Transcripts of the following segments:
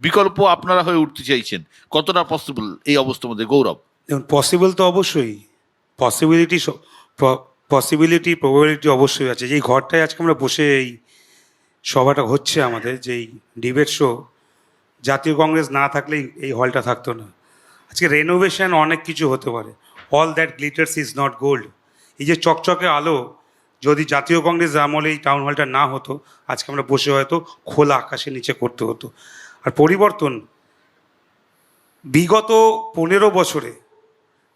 বিকল্প আপনারা হয়ে উঠতে চাইছেন, কতটা পসিবল এই অবস্থার মধ্যে? গৌরব। দেখুন, পসিবল তো অবশ্যই, প্রবাবিলিটি অবশ্যই আছে। যেই ঘরটায় আজকে আমরা বসে এই সভাটা হচ্ছে আমাদের, যেই ডিবেট শো, জাতীয় কংগ্রেস না থাকলেই এই হলটা থাকতো না। আজকে রেনোভেশন অনেক কিছু হতে পারে। All that glitters is not gold. এই যে চকচকে আলো, যদি জাতীয় কংগ্রেস আমলে এই টাউন হলটা না হতো, আজকে আমরা বসে হয়তো খোলা আকাশের নিচে করতে হতো। আর পরিবর্তন বিগত 15 বছরে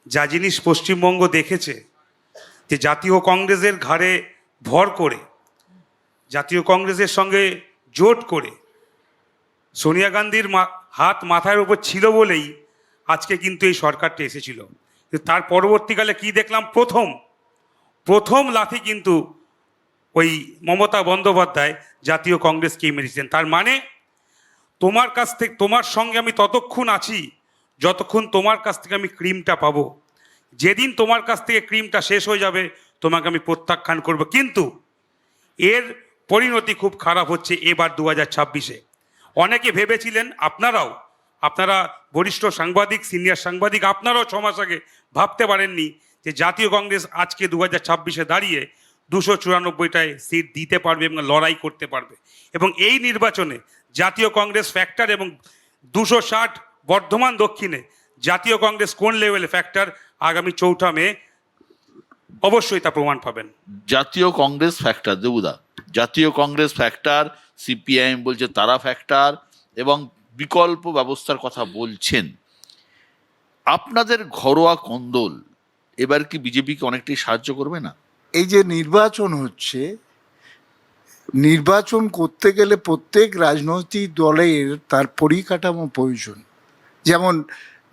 যা জিনিস পশ্চিমবঙ্গ দেখেছে, যে জাতীয় কংগ্রেসের ঘাড়ে ভর করে, জাতীয় কংগ্রেসের সঙ্গে জোট করে, সোনিয়া গান্ধীর হাত মাথার উপর ছিল বলেই আজকে কিন্তু এই সরকারটা এসেছিল। কিন্তু তার পরবর্তীকালে কি দেখলাম? প্রথম লাথি কিন্তু ওই মমতা বন্দ্যোপাধ্যায় জাতীয় কংগ্রেসকেই মেরেছিলেন। তার মানে তোমার কাছ থেকে, তোমার সঙ্গে আমি ততক্ষণ আছি যতক্ষণ তোমার কাছ থেকে আমি ক্রিমটা পাবো। যেদিন তোমার কাছ থেকে ক্রিমটা শেষ হয়ে যাবে, তোমাকে আমি প্রত্যাখ্যান করব। কিন্তু এর পরিণতি খুব খারাপ হচ্ছে এবার 2026-এ। অনেকে ভেবেছিলেন, আপনারা বরিষ্ঠ সাংবাদিক, সিনিয়র সাংবাদিক, আপনারাও 6 মাস আগে ভাবতে পারেননি যে জাতীয় কংগ্রেস আজকে 2026-এ দাঁড়িয়ে 294টায় সিট দিতে পারবে এবং লড়াই করতে পারবে। এবং এই নির্বাচনে জাতীয় কংগ্রেস ফ্যাক্টর, এবং 260 বর্ধমান দক্ষিণে জাতীয় কংগ্রেস কোন লেভেলে ফ্যাক্টর, আগামী 4 মে অবশ্যই তা প্রমাণ পাবেন। জাতীয় কংগ্রেস ফ্যাক্টর, দেবুদা, জাতীয় কংগ্রেস ফ্যাক্টর, সিপিআইএম বলছে তারা ফ্যাক্টর, এবং বিকল্প ব্যবস্থার কথা বলছেন। আপনাদের ঘরোয়া কোন্দল এবার কি বিজেপিকে অনেকটাই সাহায্য করবে না? এই যে নির্বাচন হচ্ছে, নির্বাচন করতে গেলে প্রত্যেক রাজনৈতিক দলের তার পরিকাঠামো প্রয়োজন। যেমন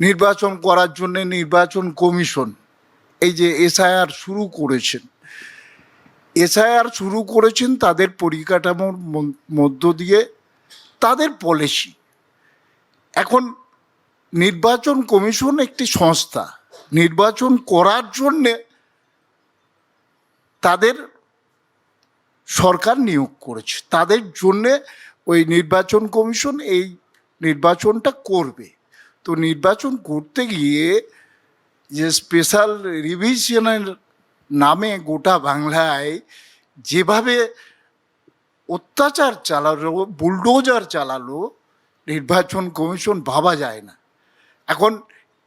নির্বাচন করার জন্য নির্বাচন কমিশন এই যে এসআইআর শুরু করেছেন তাদের পরিকাঠামোর মধ্য দিয়ে তাদের পলিসি। এখন নির্বাচন কমিশন একটি সংস্থা, নির্বাচন করার জন্যে তাদের সরকার নিয়োগ করেছে, তাদের জন্যে ওই নির্বাচন কমিশন এই নির্বাচনটা করবে। তো নির্বাচন করতে গিয়ে যে স্পেশাল রিভিশনের নামে গোটা বাংলায় যেভাবে অত্যাচার চালালো, বুলডোজার চালালো নির্বাচন কমিশন, ভাবা যায় না। এখন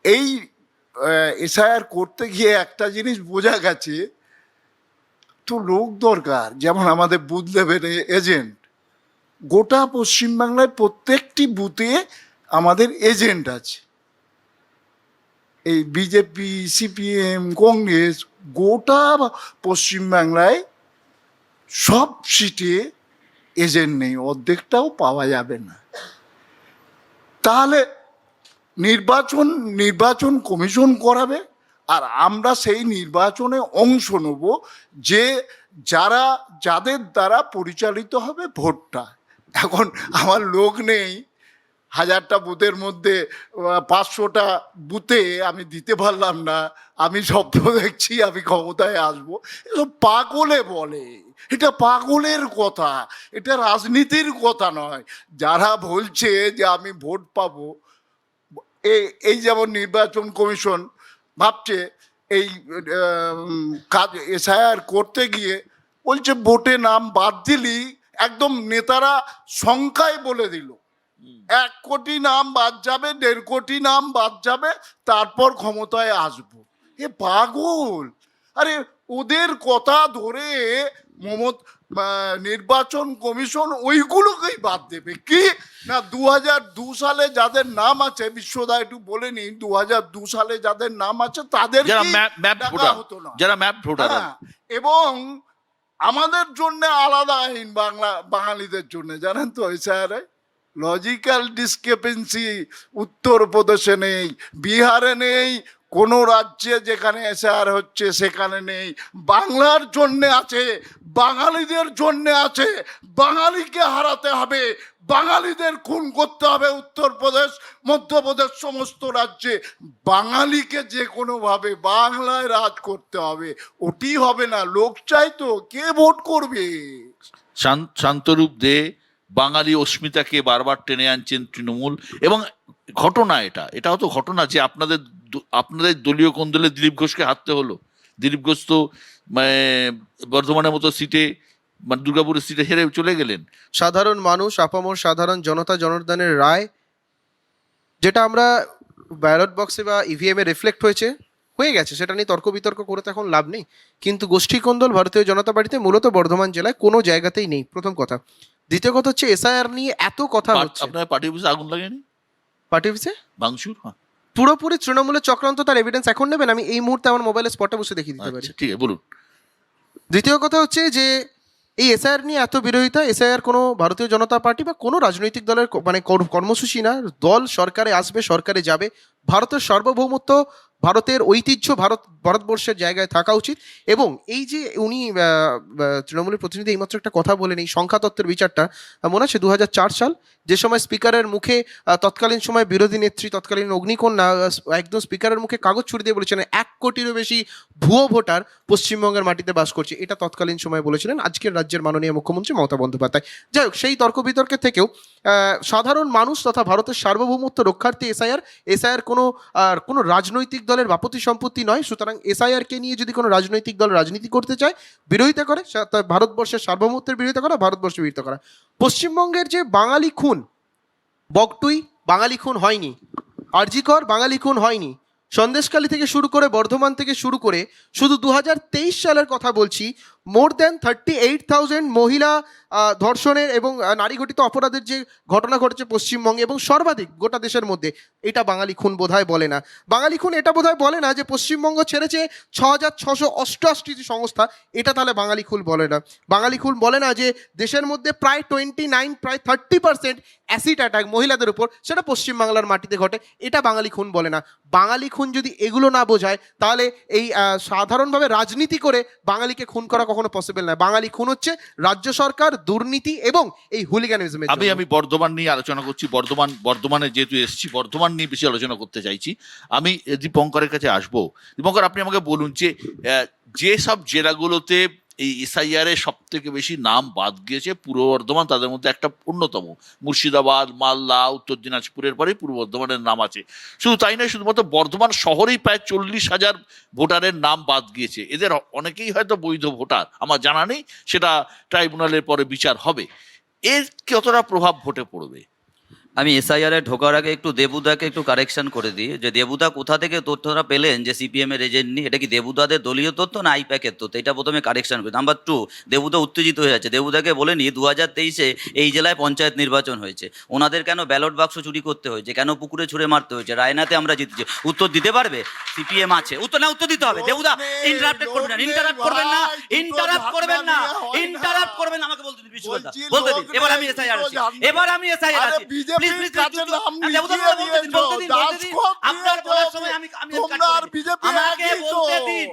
এই এসআইআর করতে গিয়ে একটা জিনিস বোঝা গেছে, তো লোক দরকার। যেমন আমাদের বুথ লেভেলে এজেন্ট, গোটা পশ্চিমবাংলায় প্রত্যেকটি বুথে আমাদের এজেন্ট আছে। এই বিজেপি, সিপিএম, কংগ্রেস, গোটা পশ্চিমবাংলায় সব সিটে এজেন্ট নেই, অর্ধেকটাও পাওয়া যাবে না। তাহলে নির্বাচন কমিশন করাবে, আর আমরা সেই নির্বাচনে অংশ নেব, যে যাদের দ্বারা পরিচালিত হবে ভোটটা। এখন আমার লোক নেই, 1000টা বুথের মধ্যে 500টা বুথে আমি দিতে পারলাম না, আমি স্বপ্ন দেখছি আমি ক্ষমতায় আসবো, এসব পাগলে বলে। এটা পাগলের কথা, এটা রাজনীতির কথা নয়। যারা বলছে যে আমি ভোট পাবো, এই যেমন নির্বাচন কমিশন ভাবছে এই কাজ এসআইআর করতে গিয়ে বলছে ভোটে নাম বাদ দিলি, একদম নেতারা সংখ্যায় বলে দিল 1 কোটি নাম বাদ যাবে, 1.5 কোটি নাম বাদ যাবে, তারপর ক্ষমতায় আসবো। এ পাগল। আরে ওদের কথা ধরে নির্বাচন কমিশন ওইগুলোকেই বাদ দেবে কি না? 2002 সালে যাদের নাম আছে, বিশ্বদা একটু বলে নি, 2002 সালে যাদের নাম আছে তাদের ডাকা হতো না, যারা ম্যাপ ভোটার। এবং আমাদের জন্য আলাদা আইন, বাঙালিদের জন্য, জানেন তো এসআইআরে লজিক্যাল ডিসক্রিপেন্সি উত্তরপ্রদেশে নেই, বিহারে নেই, কোনো রাজ্যে যেখানে এসআইআর হচ্ছে সেখানে নেই। বাংলার জন্যে আছে, বাঙালিদের জন্যে আছে। বাঙালিকে হারাতে হবে, বাঙালিদের খুন করতে হবে উত্তরপ্রদেশ, মধ্যপ্রদেশ, সমস্ত রাজ্যে। বাঙালিকে যে কোনোভাবে বাংলায় রাজ করতে হবে। ওটি হবে না, লোক চাই তো, কে ভোট করবে? শান্তরূপ দে বাঙালি অস্মিতাকে বারবার টেনে আনছেন তৃণমূল। এবং ঘটনা এটাও তো ঘটনা যে আপনাদের দলীয় কোন্দলে দিলীপ ঘোষকে হারতে হলো। দিলীপ ঘোষ তো মানে বর্ধমানের মতো সিটে, মানে দুর্গাপুরের সিটে হেরে চলে গেলেন। সাধারণ মানুষ, আপামর সাধারণ জনতা জনার্দনের রায়, যেটা আমরা ব্যালট বক্সে বা ইভিএম এ রিফ্লেক্ট হয়ে গেছে, সেটা নিয়ে তর্ক বিতর্ক করে তো এখন লাভ নেই। কিন্তু গোষ্ঠী কোন্দল ভারতীয় জনতা পার্টিতে মূলত বর্ধমান জেলায় কোনো জায়গাতেই নেই, প্রথম কথা। দ্বিতীয় কথা হচ্ছে এসআইআর নিয়ে এত কথা হচ্ছে। আপনার পার্টি অফিসে আগুন লাগেনি? পার্টি অফিসে ভাঙচুর? হ্যাঁ, পুরোপুরি তৃণমূলের চক্রান্ত, তার এভিডেন্স এখন নেবেন? আমি এই মুহূর্তে আমার মোবাইলে স্পটে বসে দেখিয়ে দিতে পারি। আচ্ছা, ঠিক আছে, বলুন। দ্বিতীয় কথা হচ্ছে যে এই এসআইআর নিয়ে এত বিরোধিতা, এসআইআর কোনো ভারতীয় জনতা পার্টি বা কোনো রাজনৈতিক দলের মানে কর্মসূচি না। দল সরকারে আসবে, সরকারে যাবে, ভারতের সার্বভৌমত্ব, ভারতের ঐতিহ্য ভারতবর্ষের জায়গায় থাকা উচিত। এবং এই যে উনি তৃণমূলের প্রতিনিধি এইমাত্র একটা কথা বলেন, এই সংখ্যাতত্ত্বের বিচারটা মনে আছে 2004 সাল, যে সময় স্পিকারের মুখে তৎকালীন সময় বিরোধী নেত্রী, তৎকালীন অগ্নিকন্যা একদম স্পিকারের মুখে কাগজ ছুড়ে দিয়ে বলেছিলেন 1 কোটিরও বেশি ভুয়ো ভোটার পশ্চিমবঙ্গের মাটিতে বাস করছে। এটা তৎকালীন সময় বলেছিলেন আজকের রাজ্যের মাননীয় মুখ্যমন্ত্রী মমতা বন্দ্যোপাধ্যায়। যাই হোক, সেই তর্ক বিতর্কের থেকেও সাধারণ মানুষ তথা ভারতের সার্বভৌমত্ব রক্ষার্থে এসআইআর কোনো রাজনৈতিক দলের বাপতি সম্পত্তি নয়। সুতরাং এসআইআরকে নিয়ে যদি কোনো রাজনৈতিক দল রাজনীতি করতে চায়, বিরোধিতা করে, ভারতবর্ষের সার্বভৌমত্বের বিরোধিতা করা, ভারতবর্ষের বিরোধিতা করা। পশ্চিমবঙ্গের যে বাঙালি খুন, বগটুই বাঙালি খুন হয়নি, আরজিকর বাঙালি খুন হয়নি, সন্দেশখালী থেকে শুরু করে বর্ধমান থেকে শুরু করে শুধু 2023 সালের কথা বলছি, মোর দ্যান 38,000 মহিলা ধর্ষণের এবং নারী ঘটিত অপরাধের যে ঘটনা ঘটেছে পশ্চিমবঙ্গে, এবং সর্বাধিক গোটা দেশের মধ্যে, এটা বাঙালি খুন বোধহয় বলে না। বাঙালি খুন এটা বোধহয় বলে না যে পশ্চিমবঙ্গ ছেড়েছে 6,688 সংস্থা, এটা তাহলে বাঙালি খুন বলে না। বাঙালি খুন বলে না যে দেশের মধ্যে প্রায় 30% অ্যাসিড অ্যাটাক মহিলাদের উপর, সেটা পশ্চিমবাংলার মাটিতে ঘটে, এটা বাঙালি খুন বলে না। বাঙালি খুন যদি এগুলো না বোঝায়, তাহলে এই সাধারণভাবে রাজনীতি করে বাঙালিকে খুন করা কখনো পসিবল নয়। বাঙালি খুন হচ্ছে রাজ্য সরকার, দুর্নীতি এবং এই হুলিগানিজমের। আমি বর্ধমান নিয়ে আলোচনা করছি। বর্ধমানে যেহেতু এসেছি, বর্ধমান নিয়ে বেশি আলোচনা করতে চাইছি। আমি দীপঙ্করের কাছে আসবো। দীপঙ্কর, আপনি আমাকে বলুন যে সব জেলাগুলোতে এই এসআইআর এ সব থেকে বেশি নাম বাদ গিয়েছে, পূর্ব বর্ধমান তাদের মধ্যে একটা অন্যতম। মুর্শিদাবাদ, মালদা, উত্তর দিনাজপুরের পরেই পূর্ব বর্ধমানের নাম আছে। শুধু তাই নয়, শুধুমাত্র বর্ধমান শহরেই প্রায় 40,000 ভোটারের নাম বাদ গিয়েছে। এদের অনেকেই হয়তো বৈধ ভোটার, আমার জানা নেই, সেটা ট্রাইব্যুনালের পরে বিচার হবে। এর কতটা প্রভাব ভোটে পড়বে? আমি এসআইআর এ ঢোকার আগে একটু দেবুদাকে একটু কারেকশন করে দিই, যে দেবুদা কোথা থেকে তথ্যটা পেলেন যে সিপিএম এর এজেন্ট নেই, এটা কি দেবুদাদের দলীয় তথ্য না আইপ্যাকের তথ্য? এটা প্রথমে কারেকশন করি। নাম্বার 2, দেবুদা উত্তেজিত হয়ে আছে। দেবুদাকে বলেনি 2023-এ এই জেলায় পঞ্চায়েত নির্বাচন হয়েছে, ওনাদের কেন ব্যালট বাক্স চুরি করতে হয়েছে, কেন পুকুরে ছুঁড়ে মারতে হয়েছে, রায়নাতে আমরা জিতেছি। উত্তর দিতে পারবে? সিপিএম আছে, উত্তর দিতে হবে। দেবুদা ইন্টারাপ্ট করবেন না, আমাকে বলতে দিন, বলতে দিন। এবার আমি এসআইআর আছি, প্লিজ আপনার বলার সময় আমি আমাকে বলতে দিন।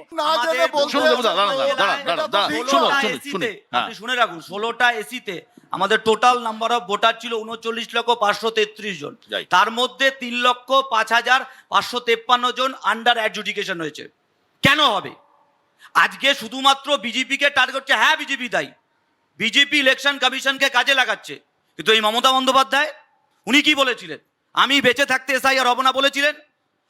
আপনি শুনে রাখুন, 16টা এসিতে আমাদের টোটাল নাম্বার অফ ভোটার ছিল 39,533 জন। তার মধ্যে 3,05,553 জন আন্ডার অ্যাডজুডিকেশন হয়েছে। কেন হবে? আজকে শুধুমাত্র বিজেপিকে টার্গেট করছে। হ্যাঁ, বিজেপি দায়ী, বিজেপি ইলেকশন কমিশনকে কাজে লাগাচ্ছে। কিন্তু এই মমতা বন্দ্যোপাধ্যায়, উনি কি বলেছিলেন? আমি বেঁচে থাকতে এসআইআর হব না বলেছিলেন।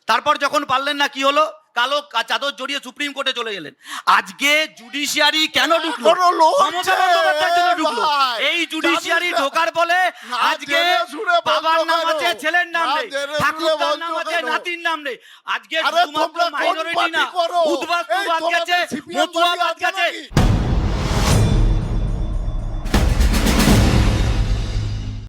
তারপর যখন পারলেন না, কি হলো? কালো চাদর জড়িয়ে সুপ্রিম কোর্টে চলে গেলেন। আজকে জুডিশিয়ারি কেন ঢুকলো? মমতা বন্দ্যোপাধ্যায়ের জন্য ঢুকলো। এই জুডিশিয়ারি ঢোকার বলে আজকে বাবার নাম আছে, ছেলের নাম নেই, ঠাকুরদার নাম আছে, নাতির নাম নেই। আজকে শুধুমাত্র মাইনরিটি না, উদ্বাস্তু বাদ গেছে, মতুয়া বাদ গেছে।